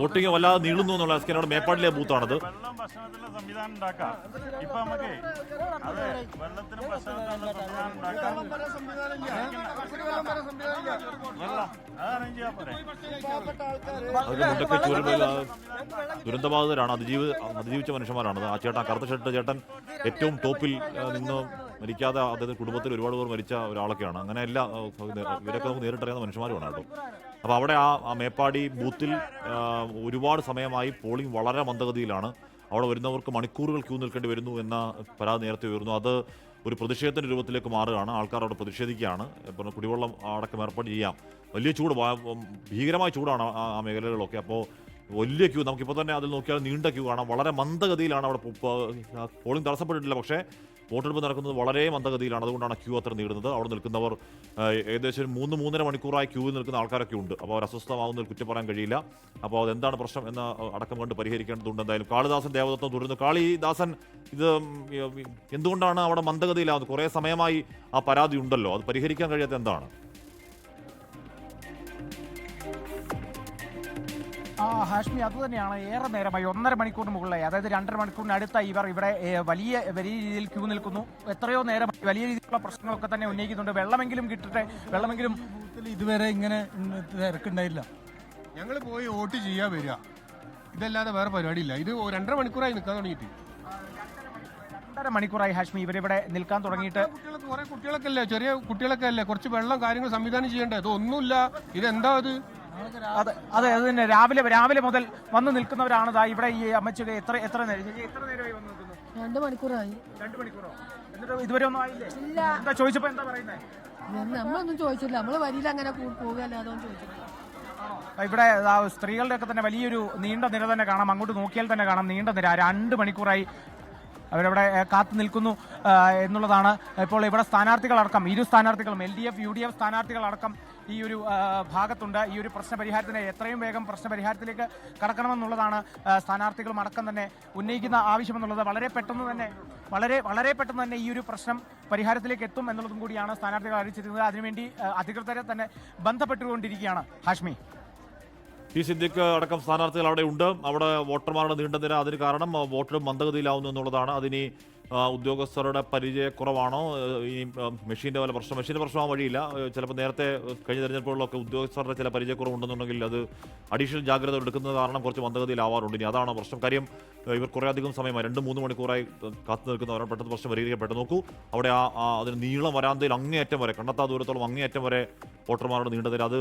Voting വല്ലാതെ നീളുന്നു എന്നുള്ള എസ്കേനോട് മേപ്പാടിലെ ബൂത്താണത്. വെള്ളം ഭക്ഷണത്തിനുള്ള സംവിധാനം ഉണ്ടാക്കാം. ഇപ്പൊ നമുക്ക് അതെ വെള്ളത്തിനും ഭക്ഷണത്തിനുള്ള സംവിധാനം ഉണ്ടാക്കാം. മുണ്ടക്കൈ ചൂരൽ ദുരന്തബാധിതരാണ്, അതിജീവിച്ച മനുഷ്യന്മാരാണ്. ആ ചേട്ടൻ, കറുത്ത ഷർട്ട് ചേട്ടൻ ഏറ്റവും ടോപ്പിൽ നിന്ന് മരിക്കാതെ അദ്ദേഹത്തിന്റെ കുടുംബത്തിൽ ഒരുപാട് പേർ മരിച്ച ഒരാളൊക്കെയാണ്. അങ്ങനെ എല്ലാ ഇവരൊക്കെ നമുക്ക് നേരിട്ടറിയാവുന്ന മനുഷ്യന്മാരുമാണ് കേട്ടോ. അപ്പോൾ അവിടെ ആ മേപ്പാടി ബൂത്തിൽ ഒരുപാട് സമയമായി പോളിംഗ് വളരെ മന്ദഗതിയിലാണ്. അവിടെ വരുന്നവർക്ക് മണിക്കൂറുകൾ ക്യൂ നിൽക്കേണ്ടി വരുന്നു എന്ന പരാതി നേരത്തെ ഉയർന്നു. അത് ഒരു പ്രതിഷേധത്തിൻ്റെ രൂപത്തിലേക്ക് മാറുകയാണ്. ആൾക്കാർ അവിടെ പ്രതിഷേധിക്കുകയാണ്. ഇപ്പോൾ കുടിവെള്ളം അടക്കം ഏർപ്പാട് ചെയ്യാം. വലിയ ചൂട്, ഭീകരമായ ചൂടാണ് ആ മേഖലകളിലൊക്കെ. അപ്പോൾ വലിയ ക്യൂ, നമുക്കിപ്പോൾ തന്നെ അതിൽ നോക്കിയാൽ നീണ്ട ക്യൂ കാണാം. വളരെ മന്ദഗതിയിലാണ് അവിടെ. പോളിംഗ് തടസ്സപ്പെട്ടിട്ടില്ല, പക്ഷേ വോട്ടെടുപ്പ് നടക്കുന്നത് വളരെ മന്ദഗതിയിലാണ്. അതുകൊണ്ടാണ് ക്യൂ അത്ര നീളുന്നത്. അവിടെ നിൽക്കുന്നവർ ഏകദേശം 3-3.5 മണിക്കൂറായി ക്യൂവിൽ നിൽക്കുന്ന ആൾക്കാരൊക്കെ ഉണ്ട്. അപ്പോൾ അവർ അസ്വസ്ഥമാവുന്നതിൽ കുറ്റം പറയാൻ കഴിയില്ല. അപ്പോൾ അതെന്താണ് പ്രശ്നം എന്ന് അടക്കം കൊണ്ട് പരിഹരിക്കേണ്ടതുണ്ട്. എന്തായാലും കാളിദാസൻ ദേവദത്തം തുടരുന്നു. കാളിദാസൻ, ഇത് എന്തുകൊണ്ടാണ് അവിടെ മന്ദഗതിയിലാവുന്നത്? കുറേ സമയമായി ആ പരാതി ഉണ്ടല്ലോ, അത് പരിഹരിക്കാൻ കഴിയാത്ത എന്താണ്? ഹാഷ്മി, അതുതന്നെയാണ്. ഏറെ നേരമായി, 1.5 മണിക്കൂറിന് മുകളിലായി, അതായത് 2.5 മണിക്കൂറിനടുത്ത ഇവർ ഇവിടെ വലിയ രീതിയിൽ ക്യൂ നിൽക്കുന്നു. എത്രയോ നേരം വലിയ രീതിയിലുള്ള പ്രശ്നങ്ങളൊക്കെ തന്നെ ഉന്നയിക്കുന്നുണ്ട്. വെള്ളമെങ്കിലും കിട്ടട്ടെ, വെള്ളമെങ്കിലും. ഇതുവരെ ഇങ്ങനെ തിരക്കുണ്ടായില്ല. ഞങ്ങൾ പോയി വോട്ട് ചെയ്യാൻ വരിക, ഇതല്ലാതെ വേറെ പരിപാടിയില്ല. ഇത് 2.5 മണിക്കൂറായി നിൽക്കാൻ തുടങ്ങിയിട്ട്. 2.5 മണിക്കൂറായി ഹാഷ്മി ഇവരിവിടെ നിൽക്കാൻ തുടങ്ങിയിട്ട്. കുറെ കുട്ടികളൊക്കെ അല്ലേ, ചെറിയ കുട്ടികളൊക്കെ അല്ലേ, കുറച്ച് വെള്ളം കാര്യങ്ങൾ സംവിധാനം ചെയ്യേണ്ടത്. അതൊന്നുമില്ല. ഇതെന്താ അത്? അതെ, അത് തന്നെ. രാവിലെ മുതൽ വന്ന് നിൽക്കുന്നവരാണ് ഇവിടെ. ഈ അമ്മച്ചി എത്ര നേരമായി വന്ന് നിൽക്കുന്നു? 2 മണിക്കൂറായി. 2 മണിക്കൂറോ? എന്നിട്ട് ഇതുവരെ ഒന്നും ആയില്ലേ? എന്താ ചോദിച്ചപ്പോ എന്താ പറയുന്നത്? നമ്മളൊന്നും ചോദിച്ചില്ല, നമ്മള് വരിയിൽ അങ്ങനെ പോകല്ലേ, അതൊന്നും ചോദിച്ചില്ല. ഇവിടെ സ്ത്രീകളുടെ ഒക്കെ തന്നെ വലിയൊരു നീണ്ട നിര തന്നെ കാണാം. അങ്ങോട്ട് നോക്കിയാൽ തന്നെ കാണാം നീണ്ട നിര. 2 മണിക്കൂറായി അവരവിടെ കാത്തു നിൽക്കുന്നു എന്നുള്ളതാണ്. ഇപ്പോൾ ഇവിടെ സ്ഥാനാർത്ഥികളടക്കം, ഇരു സ്ഥാനാർത്ഥികളും, LDF UDF സ്ഥാനാർത്ഥികളടക്കം ഈ ഒരു ഭാഗത്തുണ്ട്. ഈ ഒരു പ്രശ്നപരിഹാരത്തിന് എത്രയും വേഗം പ്രശ്നപരിഹാരത്തിലേക്ക് കടക്കണമെന്നുള്ളതാണ് സ്ഥാനാർത്ഥികളും അടക്കം തന്നെ ഉന്നയിക്കുന്ന ആവശ്യമെന്നുള്ളത്. വളരെ പെട്ടെന്ന് തന്നെ ഈ ഒരു പ്രശ്നം പരിഹാരത്തിലേക്ക് എത്തും എന്നുള്ളതും കൂടിയാണ് സ്ഥാനാർത്ഥികൾ അറിയിച്ചിരിക്കുന്നത്. അതിനുവേണ്ടി അധികൃതരെ തന്നെ ബന്ധപ്പെട്ടുകൊണ്ടിരിക്കുകയാണ് ഹാഷ്മി. സിദ്ദിഖ് അടക്കം സ്ഥാനാർത്ഥികൾ അവിടെ ഉണ്ട്. അവിടെ വോട്ടർമാരുടെ നീണ്ട നിര, അതിന് കാരണം വോട്ടും മന്ദഗതിയിലാവുന്നു എന്നുള്ളതാണ്. അതിനി ഉദ്യോഗസ്ഥരുടെ പരിചയക്കുറവാണോ, ഈ മെഷീൻ്റെ വല്ല പ്രശ്നം? മെഷീൻ്റെ പ്രശ്നമാകാൻ വഴിയില്ല. ചിലപ്പോൾ നേരത്തെ കഴിഞ്ഞ തെരഞ്ഞെടുപ്പുകളിലൊക്കെ ഉദ്യോഗസ്ഥരുടെ ചില പരിചയക്കുറവുണ്ടെന്നുണ്ടെങ്കിൽ അത് അഡീഷണൽ ജാഗ്രത എടുക്കുന്നത് കാരണം കുറച്ച് മന്ദഗതിയിലാവാറുണ്ട്. ഇനി അതാണ് പ്രശ്നം. കാര്യം ഇവർ കുറേ അധികം സമയമായി, 2-3 മണിക്കൂറായി കാത്തു നിൽക്കുന്നവരാണ്. പെട്ടെന്ന് പ്രശ്നം പരിഹരിക്കപ്പെട്ടു. നോക്കൂ, അവിടെ അതിന് നീളം വരാന്തയിൽ അങ്ങേയറ്റം വരെ, കണ്ടെത്താ ദൂരത്തോളം അങ്ങേയറ്റം വരെ വോട്ടർമാരുടെ നീണ്ടനിര. അത്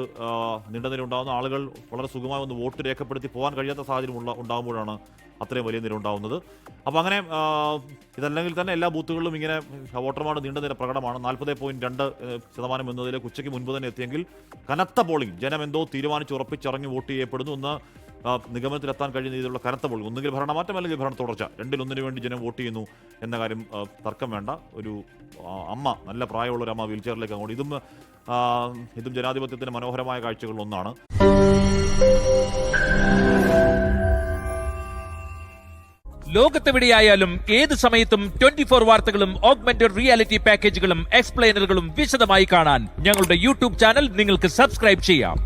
നീണ്ടനിര ഉണ്ടാകുന്ന ആളുകൾ വളരെ സുഖമായി ഒന്ന് വോട്ട് രേഖപ്പെടുത്തി പോകാൻ കഴിയാത്ത സാഹചര്യം ഉണ്ടാകുമ്പോഴാണ് അത്രയും വലിയ നിര ഉണ്ടാകുന്നത്. അപ്പോൾ അങ്ങനെ ഇതല്ലെങ്കിൽ തന്നെ എല്ലാ ബൂത്തുകളിലും ഇങ്ങനെ വോട്ടർമാരുടെ നീണ്ട നിര പ്രകടമാണ്. 40.2% എന്നതിലേക്ക് ഉച്ചയ്ക്ക് മുൻപ് തന്നെ എത്തിയെങ്കിൽ കനത്ത പോളിംഗ്, ജനം എന്തോ തീരുമാനിച്ചുറപ്പിച്ചിറങ്ങി വോട്ട് ചെയ്യപ്പെടുന്നു എന്ന് നിഗമനത്തിലെത്താൻ കഴിയുന്ന രീതിയിലുള്ള കനത്ത പോളിംഗ്. ഒന്നുകിൽ ഭരണമാറ്റം അല്ലെങ്കിൽ ഭരണ തുടർച്ച, രണ്ടിലൊന്നിനു വേണ്ടി ജനം വോട്ട് ചെയ്യുന്നു എന്ന കാര്യം തർക്കം വേണ്ട. ഒരു അമ്മ, നല്ല പ്രായമുള്ള ഒരു അമ്മ വീൽ ചെയറിലേക്ക് അങ്ങോട്ട്, ഇതും ജനാധിപത്യത്തിന്റെ മനോഹരമായ കാഴ്ചകളിലൊന്നാണ്. ലോകത്തെവിടെയായാലും ഏത് സമയത്തും 24 വാർത്തകളും ഓഗ്മെന്റഡ് റിയാലിറ്റി പാക്കേജുകളും എക്സ്പ്ലെയിനറുകളും വിശദമായി കാണാൻ ഞങ്ങളുടെ YouTube ചാനൽ നിങ്ങൾക്ക് സബ്സ്ക്രൈബ് ചെയ്യാം.